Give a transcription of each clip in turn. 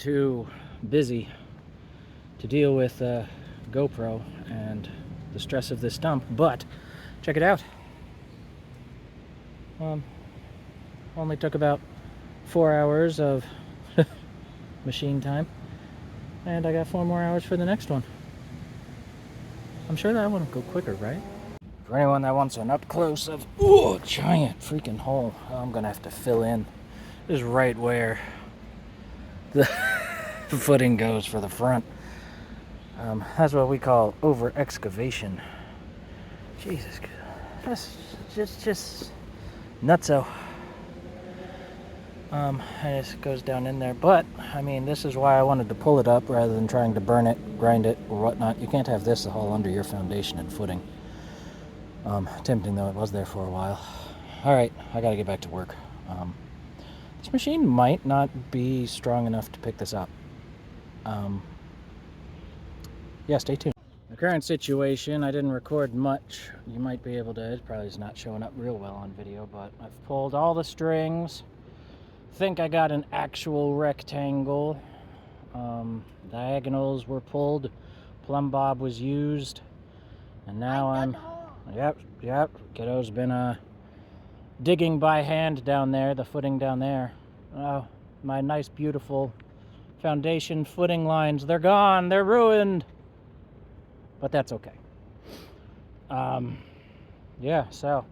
too busy to deal with GoPro and the stress of this dump, but check it out. Only took about 4 hours of machine time, and I got 4 more hours for the next one. I'm sure that one will go quicker, right? For anyone that wants an up close of giant freaking hole, I'm gonna have to fill in. This is right where the footing goes for the front. That's what we call over excavation. Jesus, that's just nutso. And it goes down in there, but I mean, this is why I wanted to pull it up rather than trying to burn it, grind it, or whatnot. You can't have this all under your foundation and footing. Tempting though it was there for a while. All right, I gotta get back to work. This machine might not be strong enough to pick this up. Yeah, stay tuned. The current situation, I didn't record much. You might be able to, it probably is not showing up real well on video, but I've pulled all the strings. Think I got an actual rectangle. Diagonals were pulled. Plumb bob was used. And now Yep. Kiddo's been digging by hand down there, the footing down there. Oh, my nice, beautiful foundation footing lines, they're gone, they're ruined. But that's okay. Yeah, so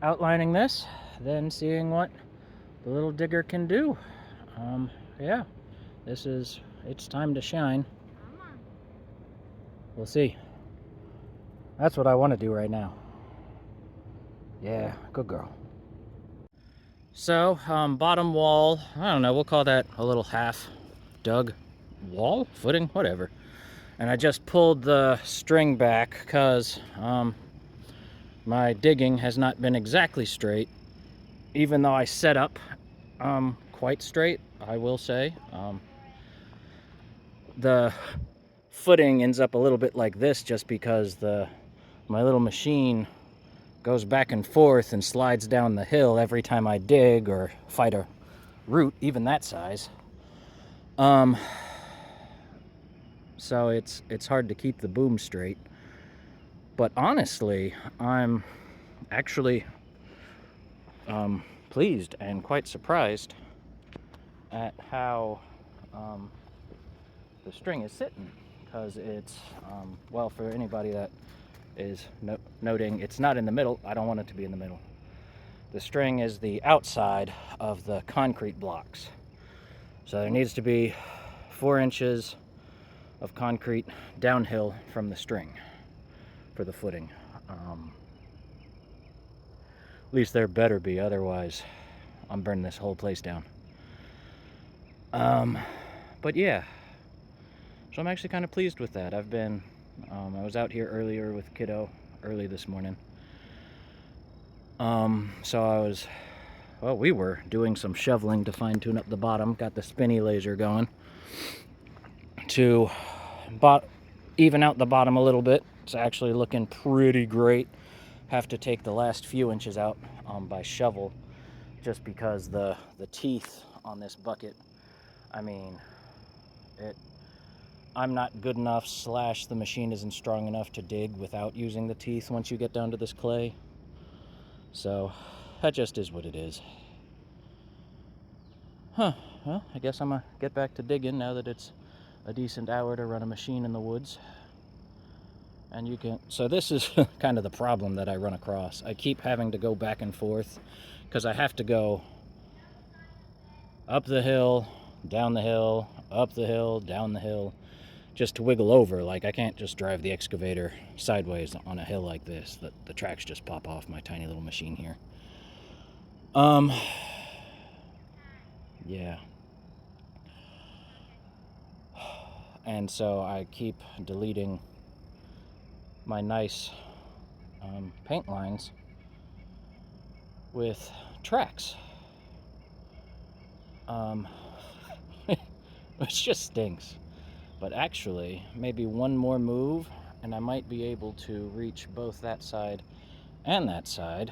outlining this, then seeing what the little digger can do. Yeah, it's time to shine. We'll see. That's what I want to do right now. Yeah, good girl. So, bottom wall, I don't know, we'll call that a little half dug wall, footing, whatever. And I just pulled the string back because my digging has not been exactly straight, even though I set up quite straight, I will say. The footing ends up a little bit like this just because my little machine goes back and forth and slides down the hill every time I dig or fight a root, even that size. So it's hard to keep the boom straight. But honestly, I'm actually pleased and quite surprised at how the string is sitting, because it's well, for anybody that is noting, it's not in the middle. I don't want it to be in the middle. The string is the outside of the concrete blocks, so there needs to be 4 inches of concrete downhill from the string for the footing. At least there better be, otherwise I'm burning this whole place down. But yeah, so I'm actually kind of pleased with that. I was out here earlier with Kiddo early this morning. So we were doing some shoveling to fine tune up the bottom. Got the spinny laser going to even out the bottom a little bit. It's actually looking pretty great. Have to take the last few inches out by shovel, just because the teeth on this bucket, I mean, I'm not good enough / the machine isn't strong enough to dig without using the teeth once you get down to this clay. So that just is what it is. Well, I guess I'm gonna get back to digging now that it's a decent hour to run a machine in the woods. And so this is kind of the problem that I run across. I keep having to go back and forth because I have to go up the hill, down the hill, up the hill, down the hill, just to wiggle over. Like, I can't just drive the excavator sideways on a hill like this. The tracks just pop off my tiny little machine here. Yeah. And so I keep deleting my nice paint lines with tracks, which just stinks. But actually, maybe one more move and I might be able to reach both that side and that side,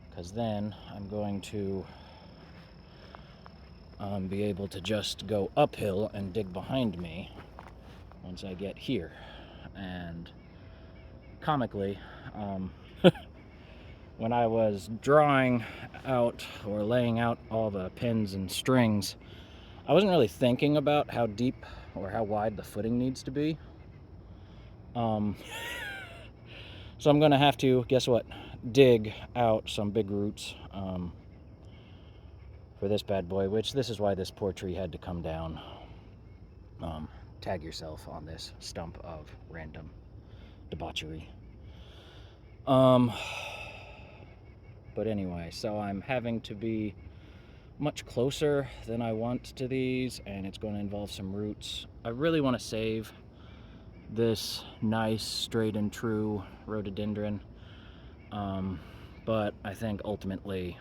because then I'm going to be able to just go uphill and dig behind me once I get here. And comically, when I was drawing out or laying out all the pins and strings, I wasn't really thinking about how deep or how wide the footing needs to be. So I'm gonna have to, guess what, dig out some big roots for this bad boy, which this is why this poor tree had to come down. Tag yourself on this stump of random debauchery. But anyway, so I'm having to be much closer than I want to these, and it's going to involve some roots. I really want to save this nice, straight and true rhododendron, but I think ultimately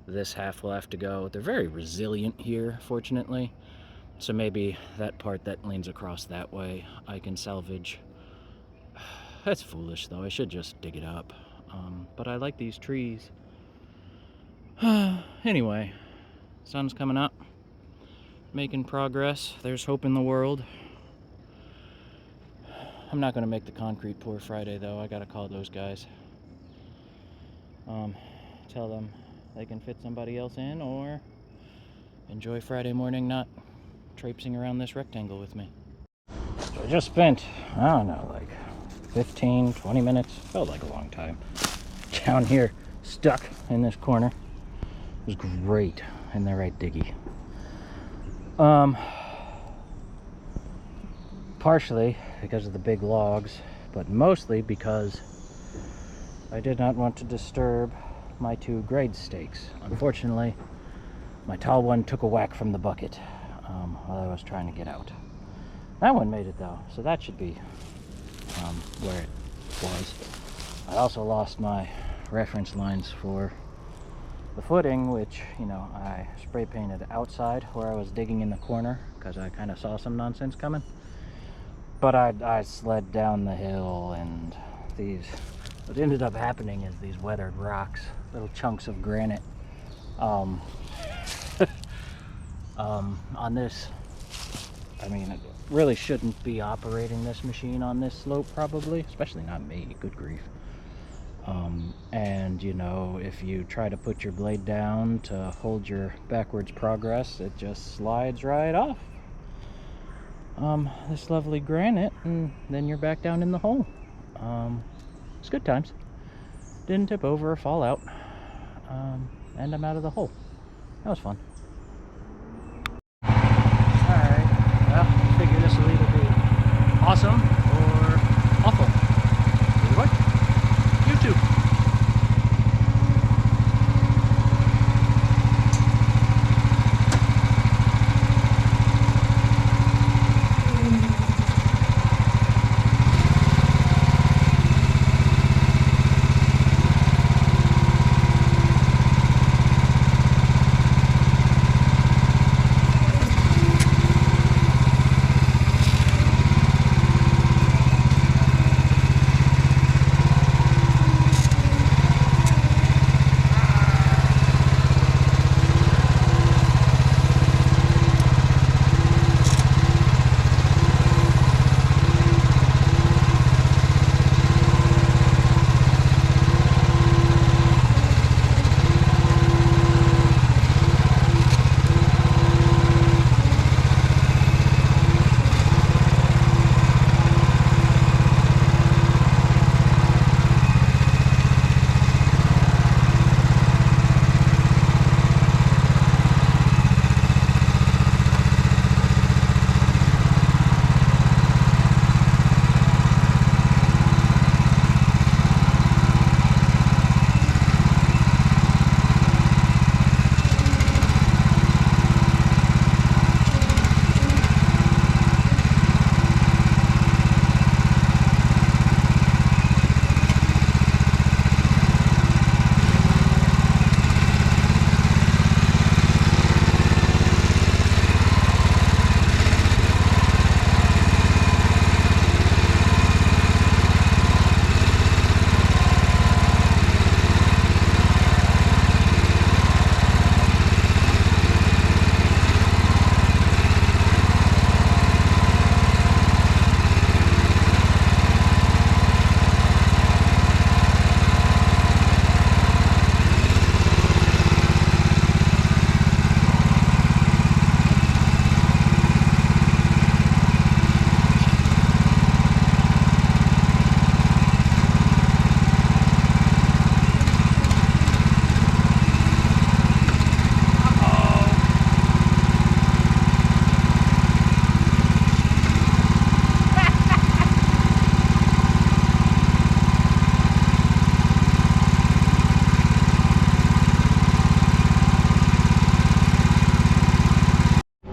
this half will have to go. They're very resilient here, fortunately, so maybe that part that leans across that way I can salvage. That's foolish, though. I should just dig it up. But I like these trees. Anyway, sun's coming up. Making progress. There's hope in the world. I'm not going to make the concrete pour Friday, though. I got to call those guys. Tell them they can fit somebody else in, or enjoy Friday morning not traipsing around this rectangle with me. So I just spent, I don't know, like 15, 20 minutes, felt like a long time, down here, stuck in this corner. It was great, and they're right diggy. Partially because of the big logs, but mostly because I did not want to disturb my two grade stakes. Unfortunately, my tall one took a whack from the bucket while I was trying to get out. That one made it though, so that should be where it was. I also lost my reference lines for the footing, which, you know, I spray painted outside where I was digging in the corner because I kind of saw some nonsense coming. But I slid down the hill, and what ended up happening is these weathered rocks, little chunks of granite, on this. I mean, it really shouldn't be operating this machine on this slope, probably, especially not me, good grief. And you know, if you try to put your blade down to hold your backwards progress, it just slides right off this lovely granite, and then you're back down in the hole. It's good times. Didn't tip over or fall out, and I'm out of the hole. That was fun. Alright, well, I figure this will either be awesome or awful. Either way, YouTube.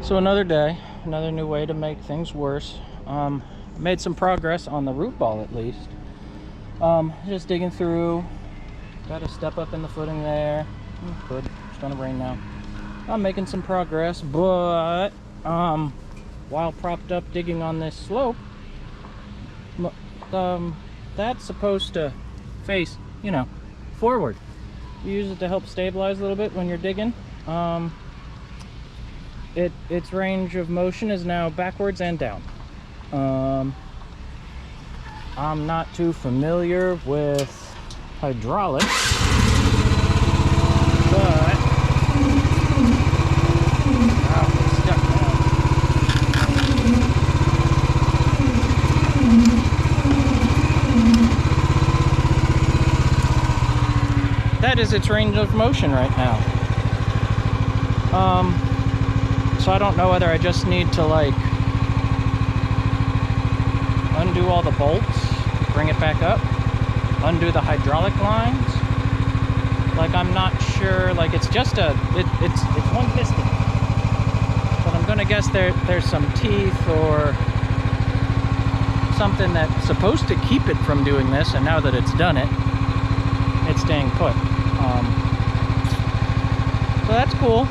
So another day, another new way to make things worse. Made some progress on the root ball at least. Just digging through. Got to step up in the footing there. Good. It's gonna rain now. I'm making some progress, but while propped up digging on this slope, that's supposed to face, you know, forward. You use it to help stabilize a little bit when you're digging. Its range of motion is now backwards and down. I'm not too familiar with hydraulics, but it's stuck now. That is its range of motion right now. So I don't know whether I just need to like undo all the bolts, bring it back up, undo the hydraulic lines. Like, I'm not sure. Like, it's just it's one piston, but I'm gonna guess there's some teeth or something that's supposed to keep it from doing this, and now that it's done it, it's staying put. So that's cool.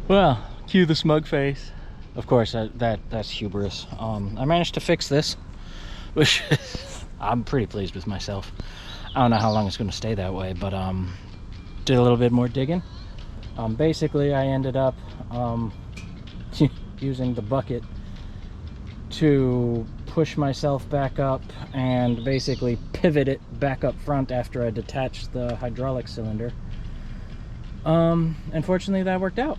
Well, cue the smug face. Of course, that's hubris. I managed to fix this, which I'm pretty pleased with myself. I don't know how long it's going to stay that way, but did a little bit more digging. Basically, I ended up using the bucket to push myself back up and basically pivot it back up front after I detached the hydraulic cylinder. Unfortunately, that worked out.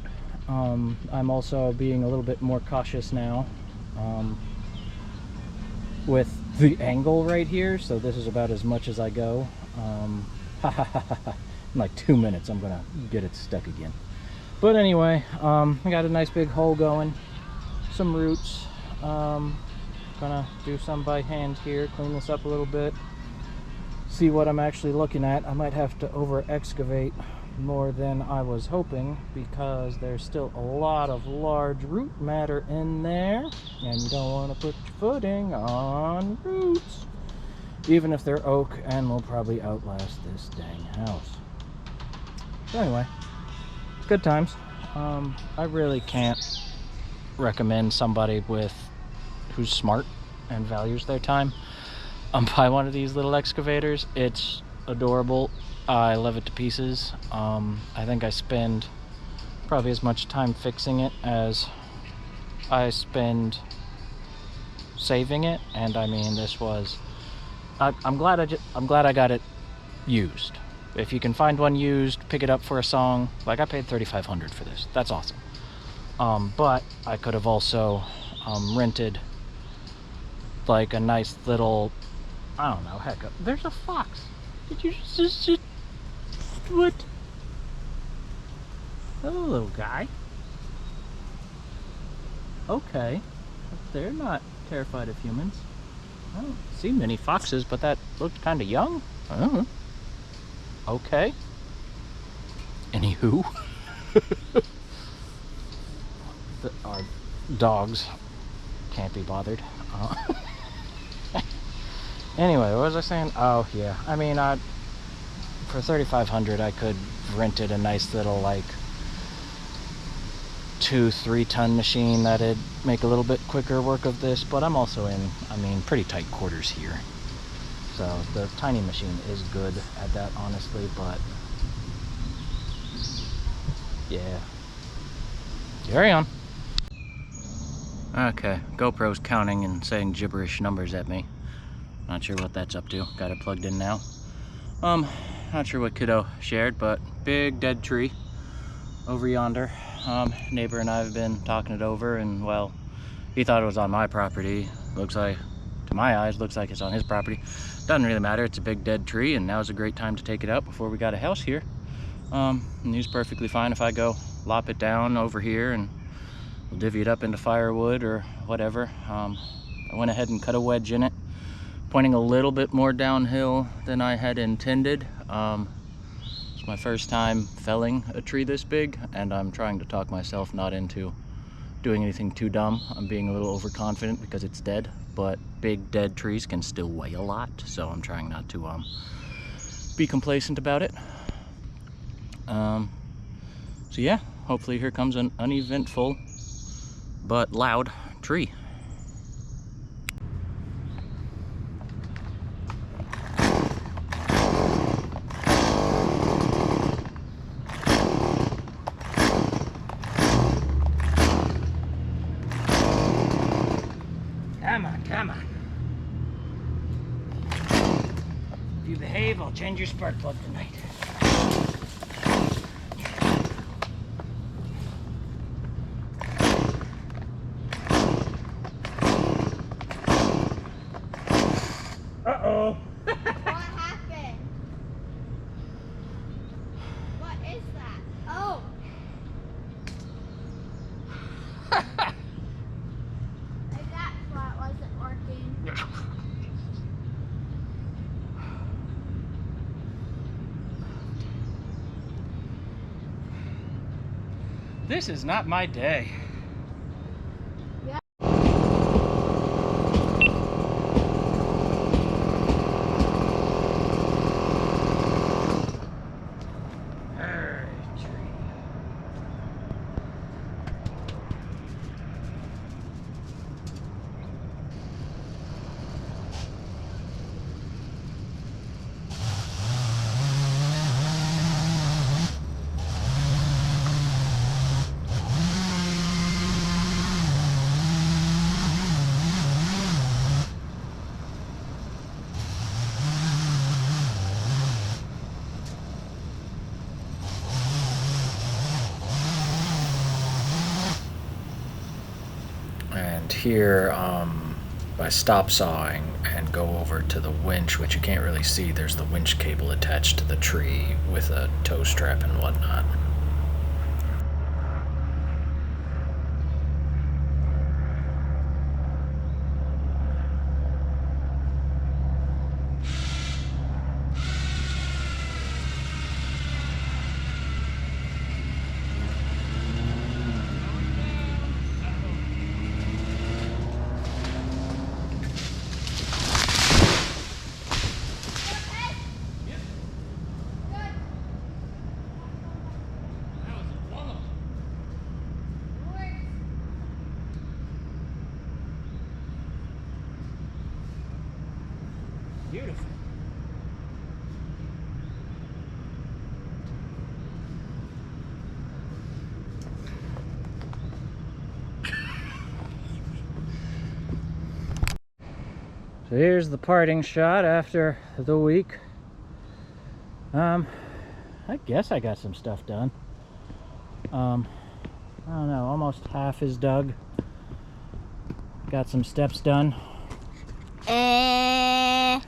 I'm also being a little bit more cautious now with the angle right here, so this is about as much as I go. In like 2 minutes I'm gonna get it stuck again. But anyway, I got a nice big hole going, some roots. Gonna do some by hand here, clean this up a little bit, see what I'm actually looking at. I might have to over excavate more than I was hoping, because there's still a lot of large root matter in there, and you don't want to put your footing on roots, even if they're oak and will probably outlast this dang house. So anyway, good times. I really can't recommend somebody who's smart and values their time buy one of these little excavators. It's adorable. I love it to pieces. I think I spend probably as much time fixing it as I spend saving it, and I mean, this was I'm glad I got it used. If you can find one used, pick it up for a song. Like, I paid $3,500 for this. That's awesome. But I could have also rented like a nice little, I don't know, heck, there's a fox. Did you just what? Hello, little guy. Okay, they're not terrified of humans. I don't see many foxes, but that looked kind of young. I don't know. Okay. Anywho, our dogs can't be bothered. Anyway, what was I saying? Oh yeah, I mean, for $3,500 I could rented a nice little like 2-3 ton machine that'd make a little bit quicker work of this, but I'm also in, I mean, pretty tight quarters here, so the tiny machine is good at that, honestly. But yeah, carry on. Okay, GoPro's counting and saying gibberish numbers at me. Not sure what that's up to. Got it plugged in now. Not sure what kiddo shared, but big dead tree over yonder. Neighbor and I have been talking it over, and well, he thought it was on my property. Looks like, to my eyes, looks like it's on his property. Doesn't really matter. It's a big dead tree, and now's a great time to take it out before we got a house here. And he's perfectly fine if I go lop it down over here and we'll divvy it up into firewood or whatever. I went ahead and cut a wedge in it, pointing a little bit more downhill than I had intended. It's my first time felling a tree this big, and I'm trying to talk myself not into doing anything too dumb. I'm being a little overconfident because it's dead, but big dead trees can still weigh a lot, so I'm trying not to be complacent about it. So yeah, hopefully here comes an uneventful but loud tree. Come on. If you behave, I'll change your spark plug tonight. Uh-oh. What happened? What is that? Oh. Like that's why it wasn't working. This is not my day. Yeah. And here, by stop sawing and go over to the winch, which you can't really see, there's the winch cable attached to the tree with a tow strap and whatnot. Beautiful. So here's the parting shot after the week. I guess I got some stuff done. I don't know, almost half is dug. Got some steps done.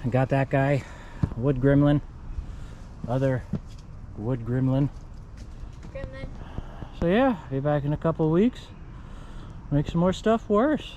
I got that guy, wood gremlin, other wood gremlin. So yeah, be back in a couple weeks. Make some more stuff worse.